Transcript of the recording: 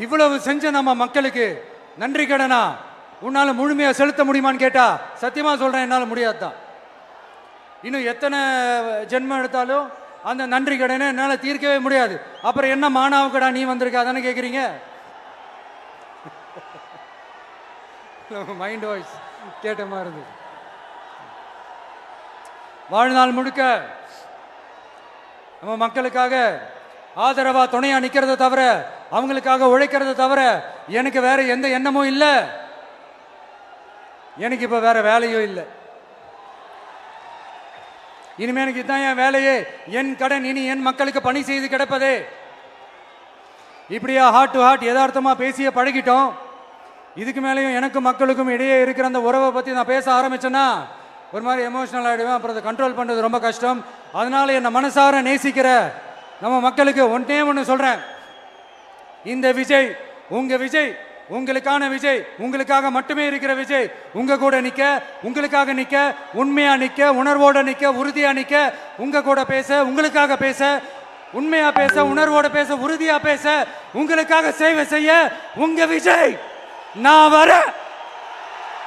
இவ்வளவு செஞ்ச நம்ம மக்களுக்கு நன்றி கடனா உன்னால முழுமையா செலுத்த முடியுமான்னு கேட்டா சத்தியமா சொல்றேன், என்னால முடியாதுதான். இன்னும் எத்தனை ஜென்மம் எடுத்தாலும் அந்த நன்றி கடனை என்னால தீர்க்கவே முடியாது. அப்புறம் என்ன மானாவுக்கடா நீ வந்திருக்க அதானே கேக்குறீங்க? மைண்ட் வாய்ஸ் கேட்ட மாதிரி இருந்தது. வாழ்நாள் முழுக்க நம்ம மக்களுக்காக ஆதரவா துணையா நிக்கிறத தவிர, அவங்களுக்காக உழைக்கிறத தவிர எனக்கு வேற எந்த எண்ணமும் இல்லை. எனக்கு இப்ப வேற வேலையும் இல்லை. இனிமே எனக்கு இதுதான் என் வேலையே, என் கடன் இனி என் மக்களுக்கு பணி செய்து கிடப்பதே. இப்படியா ஹார்ட் டு ஹார்ட் யதார்த்தமா பேசிய பழகிட்டோம். இதுக்கு மேலேயும் எனக்கும் மக்களுக்கும் இடையே இருக்கிற அந்த உறவை பத்தி நான் பேச ஆரம்பிச்சேன்னா ஒரு மாதிரி எமோஷனல் ஆகிடுவேன். அப்புறம் அதை கண்ட்ரோல் பண்ணுறது ரொம்ப கஷ்டம். அதனால என்னை மனசார நேசிக்கிற நம்ம மக்களுக்கு ஒன்றே ஒன்று சொல்கிறேன், இந்த விஜய் உங்க விஜய், உங்களுக்கான விஜய், உங்களுக்காக மட்டுமே இருக்கிற விஜய். உங்க கூட நிற்க, உங்களுக்காக நிற்க, உண்மையா நிற்க, உணர்வோட நிற்க, உறுதியா நிற்க, உங்க கூட பேச, உங்களுக்காக பேச, உண்மையா பேச, உணர்வோட பேச, உறுதியா பேச, உங்களுக்காக சேவை செய்ய உங்க விஜய் நான் வரேன்.